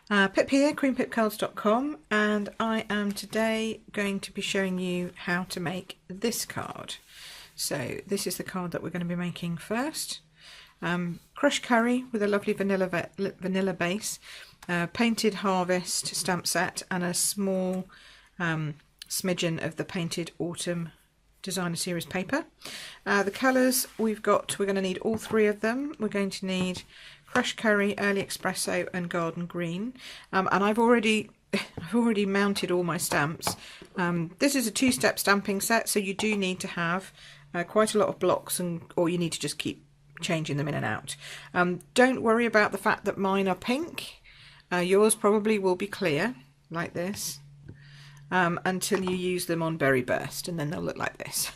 Pip here, queenpipcards.com, and I am today going to be showing you how to make this card. So this is the card that we're going to be making first. Crushed curry with a lovely vanilla base, painted harvest stamp set, and a small smidgen of the painted autumn designer series paper. The colours we're going to need all three of them. We're going to need crushed curry, early espresso, and garden green. And I've already mounted all my stamps. This is a two-step stamping set, so you do need to have quite a lot of blocks, or you need to just keep changing them in and out. Don't worry about the fact that mine are pink. Yours probably will be clear, like this. Until you use them on Berry Burst, and then they'll look like this.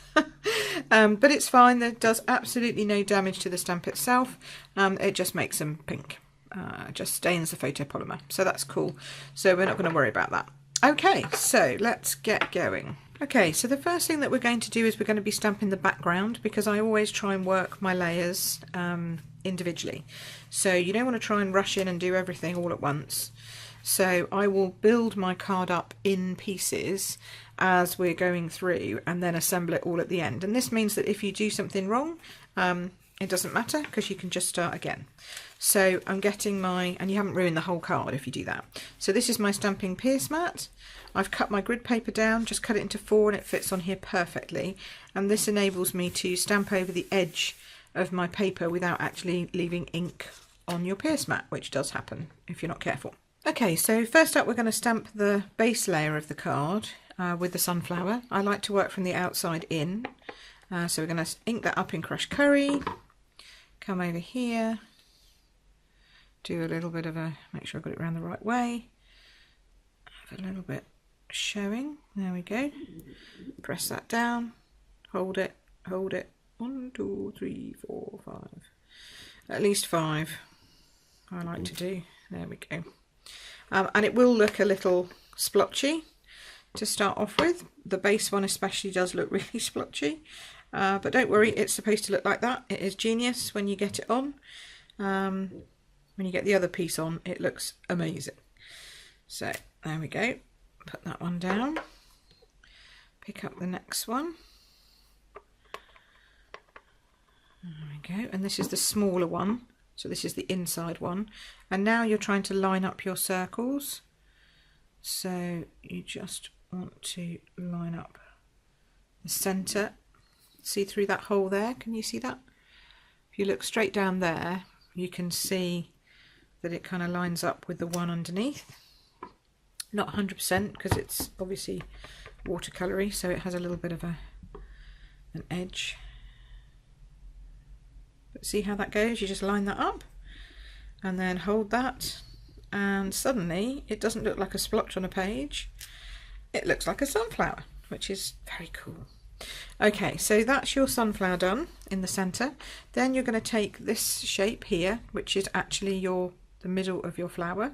But it's fine, there does absolutely no damage to the stamp itself. It just makes them pink, just stains the photopolymer, so that's cool. So we're not going to worry about that. Okay, so let's get going. Okay, so the first thing that we're going to do is we're going to be stamping the background, because I always try and work my layers individually. So you don't want to try and rush in and do everything all at once. So I will build my card up in pieces as we're going through, and then assemble it all at the end. And this means that if you do something wrong, it doesn't matter, because you can just start again. So I'm getting and you haven't ruined the whole card if you do that. So this is my stamping pierce mat. I've cut my grid paper down, just cut it into 4, and it fits on here perfectly. And this enables me to stamp over the edge of my paper without actually leaving ink on your pierce mat, which does happen if you're not careful. Okay, so first up we're going to stamp the base layer of the card with the sunflower. I like to work from the outside in. So we're going to ink that up in crushed curry, come over here, do a little bit of make sure I got it around the right way, have a little bit showing, there we go, press that down, hold it, 1, 2, 3, 4, 5, at least 5 I like to do, there we go. And it will look a little splotchy to start off with. The base one especially does look really splotchy, but don't worry, it's supposed to look like that. It is genius when you get it on. When you get the other piece on, it looks amazing. So there we go, put that one down, pick up the next one. There we go, and this is the smaller one. So this is the inside one, and now you're trying to line up your circles. So you just want to line up the centre. See through that hole there? Can you see that? If you look straight down there, you can see that it kind of lines up with the one underneath. Not 100% because it's obviously watercolory, so it has a little bit of an edge. But see how that goes? You just line that up and then hold that, and suddenly it doesn't look like a splotch on a page. It looks like a sunflower, which is very cool. Okay, so that's your sunflower done in the centre. Then you're going to take this shape here, which is actually the middle of your flower.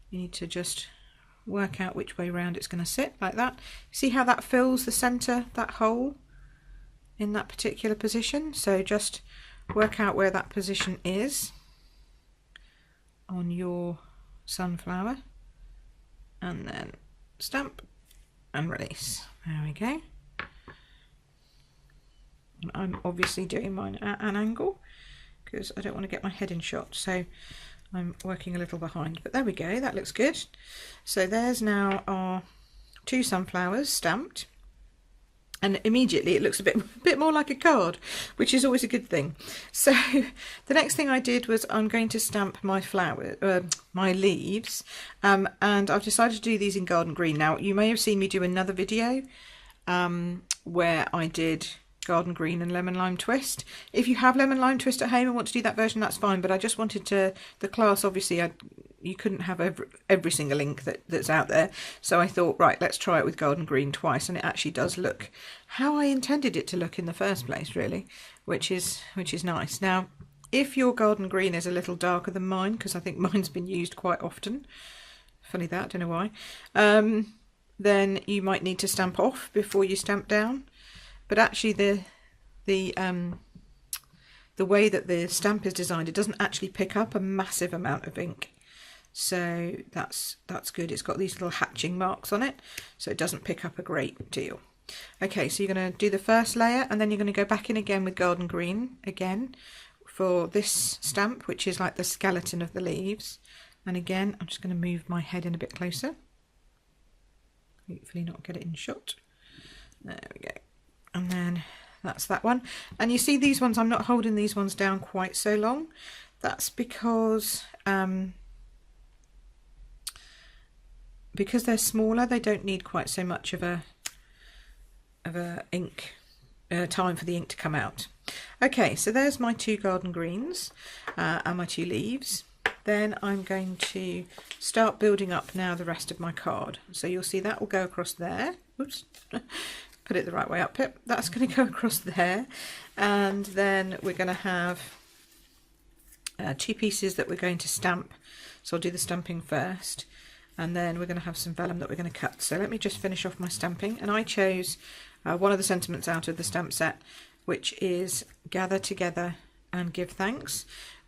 You need to just work out which way round it's going to sit, like that. See how that fills the centre, that hole in that particular position? So just work out where that position is on your sunflower, and then stamp and release. There we go. And I'm obviously doing mine at an angle because I don't want to get my head in shot, so I'm working a little behind, but there we go, that looks good. So there's now our 2 sunflowers stamped. And immediately it looks a bit more like a card, which is always a good thing. So the next thing I did was I'm going to stamp my my leaves, and I've decided to do these in garden green. Now you may have seen me do another video where I did garden green and lemon lime twist. If you have lemon lime twist at home and want to do that version, that's fine, but I just wanted the class, obviously you couldn't have every single ink that's out there, so I thought, right, let's try it with garden green twice, and it actually does look how I intended it to look in the first place, really, which is nice. Now if your garden green is a little darker than mine, because I think mine's been used quite often, funny that, don't know why, then you might need to stamp off before you stamp down. But actually the way that the stamp is designed, it doesn't actually pick up a massive amount of ink. so that's good. It's got these little hatching marks on it, so it doesn't pick up a great deal. Okay, so you're going to do the first layer, and then you're going to go back in again with Garden Green again for this stamp, which is like the skeleton of the leaves. And again, I'm just going to move my head in a bit closer. Hopefully not get it in shot. There we go. And then that's that one. And you see these ones, I'm not holding these ones down quite so long. That's because they're smaller, they don't need quite so much of a ink time for the ink to come out. Okay, so there's my 2 Garden Greens and my 2 leaves. Then I'm going to start building up now the rest of my card. So you'll see that will go across there. Oops, put it the right way up, Pip. That's going to go across there, and then we're going to have 2 pieces that we're going to stamp. So I'll do the stamping first, and then we're going to have some vellum that we're going to cut. So let me just finish off my stamping, and I chose one of the sentiments out of the stamp set, which is gather together and give thanks,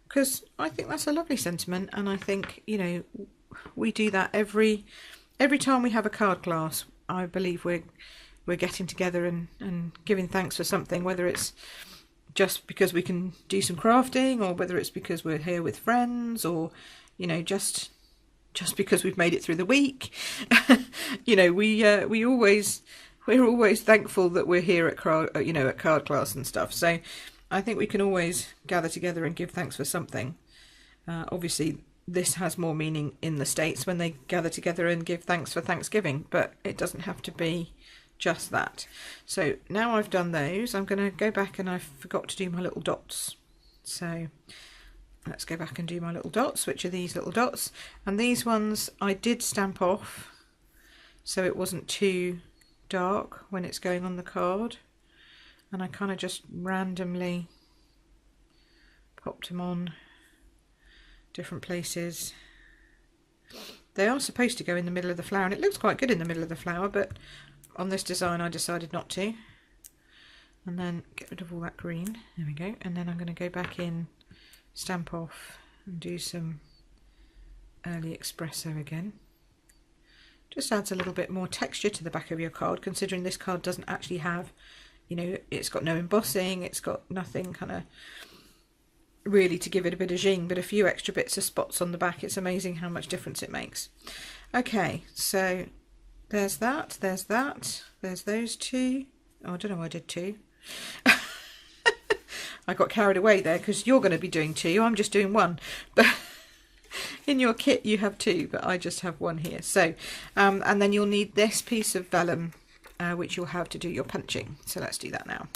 because I think that's a lovely sentiment, and I think, you know, we do that every time we have a card class. I believe we're getting together and giving thanks for something, whether it's just because we can do some crafting, or whether it's because we're here with friends, or, you know, just because we've made it through the week. You know, we're always thankful that we're here at card class and stuff. So I think we can always gather together and give thanks for something. Obviously, this has more meaning in the States when they gather together and give thanks for Thanksgiving, but it doesn't have to be just that. So now I've done those, I'm going to go back, and I forgot to do my little dots. So let's go back and do my little dots, which are these little dots. And these ones I did stamp off, so it wasn't too dark when it's going on the card. And I kind of just randomly popped them on different places. They are supposed to go in the middle of the flower, and it looks quite good in the middle of the flower, but on this design I decided not to. And then get rid of all that green. There we go. And then I'm going to go back in, stamp off, and do some early espresso again. Just adds a little bit more texture to the back of your card, considering this card doesn't actually have, you know, it's got no embossing, it's got nothing kind of really to give it a bit of zing, but a few extra bits of spots on the back. It's amazing how much difference it makes. Okay, so there's that, there's those 2. Oh, I don't know why I did 2. I got carried away there, because you're going to be doing 2, I'm just doing 1. But in your kit you have 2, but I just have 1 here. So and then you'll need this piece of vellum, which you'll have to do your punching. So let's do that now.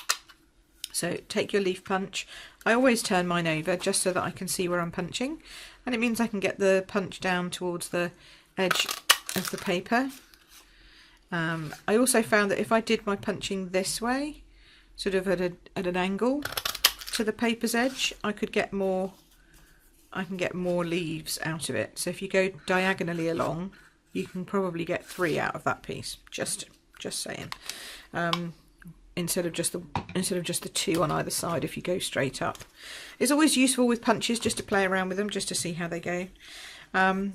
So take your leaf punch. I always turn mine over just so that I can see where I'm punching, and it means I can get the punch down towards the edge of the paper. I also found that if I did my punching this way, sort of at an angle to the paper's edge, I can get more leaves out of it. So if you go diagonally along, you can probably get 3 out of that piece. Just saying. Instead of just the 2 on either side if you go straight up. It's always useful with punches just to play around with them, just to see how they go. And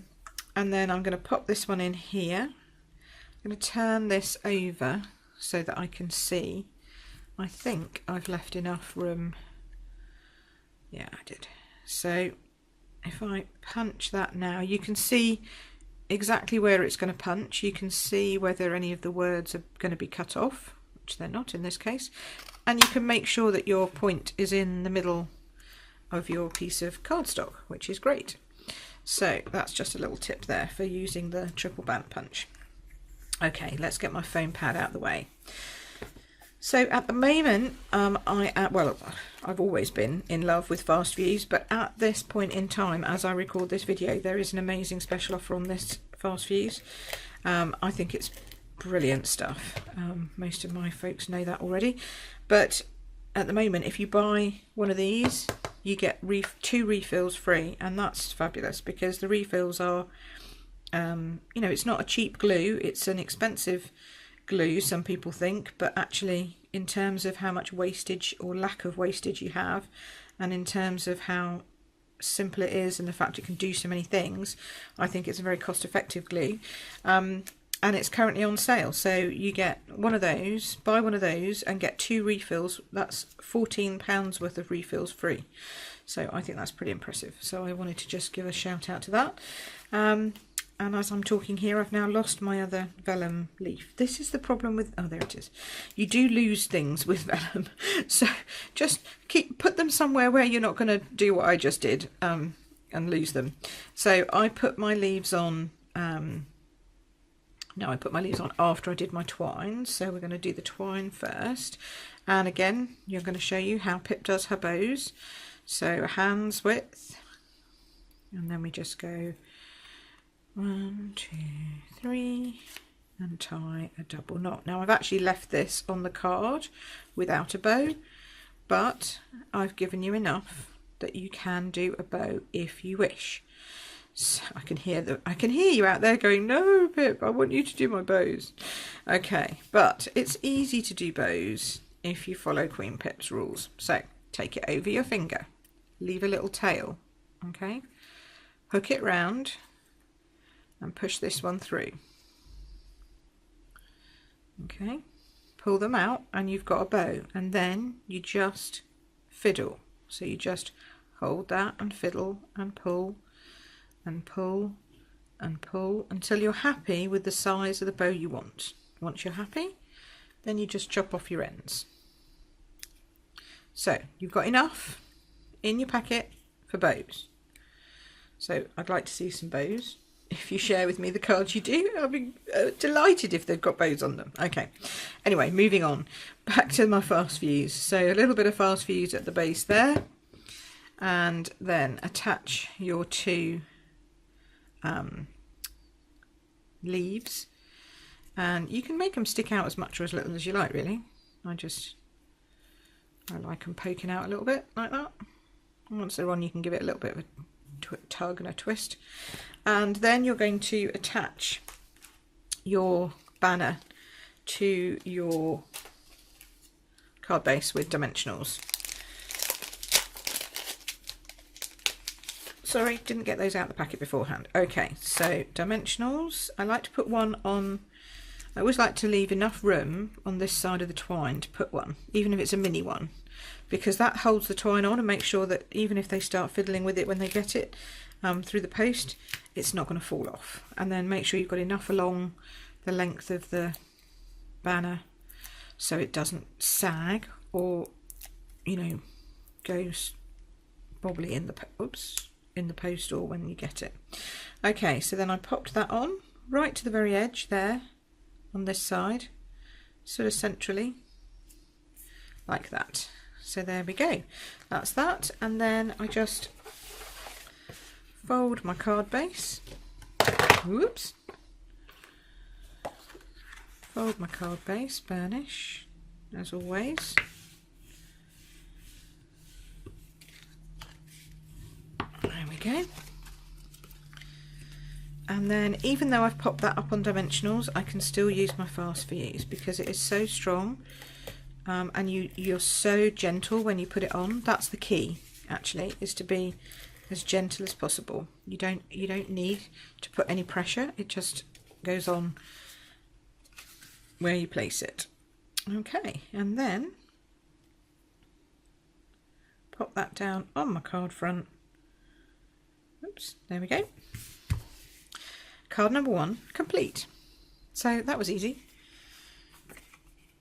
then I'm going to pop this one in here. I'm going to turn this over so that I can see. I think I've left enough room. Yeah, I did. So if I punch that now, you can see exactly where it's going to punch. You can see whether any of the words are going to be cut off, which they're not in this case, and you can make sure that your point is in the middle of your piece of cardstock, which is great. So that's just a little tip there for using the triple band punch. Okay, let's get my foam pad out of the way. So at the moment, I've always been in love with Fast Fuse, but at this point in time, as I record this video, there is an amazing special offer on this Fast Fuse. I think it's brilliant stuff. Most of my folks know that already, but at the moment, if you buy one of these, you get 2 refills free, and that's fabulous, because the refills are, you know, it's not a cheap glue, it's an expensive glue, some people think, but actually in terms of how much wastage or lack of wastage you have, and in terms of how simple it is and the fact it can do so many things, I think it's a very cost-effective glue. And it's currently on sale, so you get one of those, buy one of those and get 2 refills. That's £14 worth of refills free. So I think that's pretty impressive. So I wanted to just give a shout out to that. And as I'm talking here, I've now lost my other vellum leaf. This is the problem with, oh, there it is. You do lose things with vellum. So just put them somewhere where you're not going to do what I just did and lose them. So I put my leaves on, I put my leaves on after I did my twine. So we're going to do the twine first. And again, you're going to show you how Pip does her bows. So hand's width. And then we just go 1, 2, 3 and tie a double knot. Now I've actually left this on the card without a bow, but I've given you enough that you can do a bow if you wish. So I can hear you out there going, no Pip, I want you to do my bows. Okay, but it's easy to do bows if you follow Queen Pip's rules. So take it over your finger, leave a little tail, okay, hook it round and push this one through. Okay, pull them out and you've got a bow, and then you just fiddle. So you just hold that and fiddle and pull and pull and pull until you're happy with the size of the bow you want. Once you're happy, then you just chop off your ends. So you've got enough in your packet for bows. So I'd like to see some bows. If you share with me the cards you do, I'll be delighted if they've got bows on them. Okay, anyway, moving on. Back to my fast fuse. So a little bit of fast fuse at the base there. And then attach your 2 leaves. And you can make them stick out as much or as little as you like, really. I like them poking out a little bit, like that. And once they're on, you can give it a little bit of a tug and a twist. And then you're going to attach your banner to your card base with dimensionals. Sorry, didn't get those out of the packet beforehand. Okay, so dimensionals. I like to put one on, I always like to leave enough room on this side of the twine to put one, even if it's a mini one, because that holds the twine on and makes sure that even if they start fiddling with it when they get it through the post, it's not going to fall off. And then make sure you've got enough along the length of the banner so it doesn't sag or, you know, goes bobbly in the post or when you get it. Okay, so then I popped that on right to the very edge there on this side, sort of centrally, like that. So there we go, that's that. And then I just fold my card base, whoops, fold my card base, burnish as always. There we go. And then even though I've popped that up on dimensionals, I can still use my fast fuse because it is so strong, and you're so gentle when you put it on. That's the key, actually, is to be as gentle as possible. You don't need to put any pressure. It just goes on where you place it. Okay, and then pop that down on my card front. Oops, there we go. Card number 1 complete. So that was easy.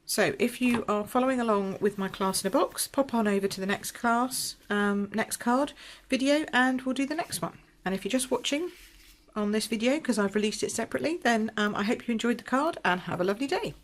So if you are following along with my class in a box, pop on over to the next class, next card video, and we'll do the next one. And if you're just watching on this video because I've released it separately, then I hope you enjoyed the card and have a lovely day.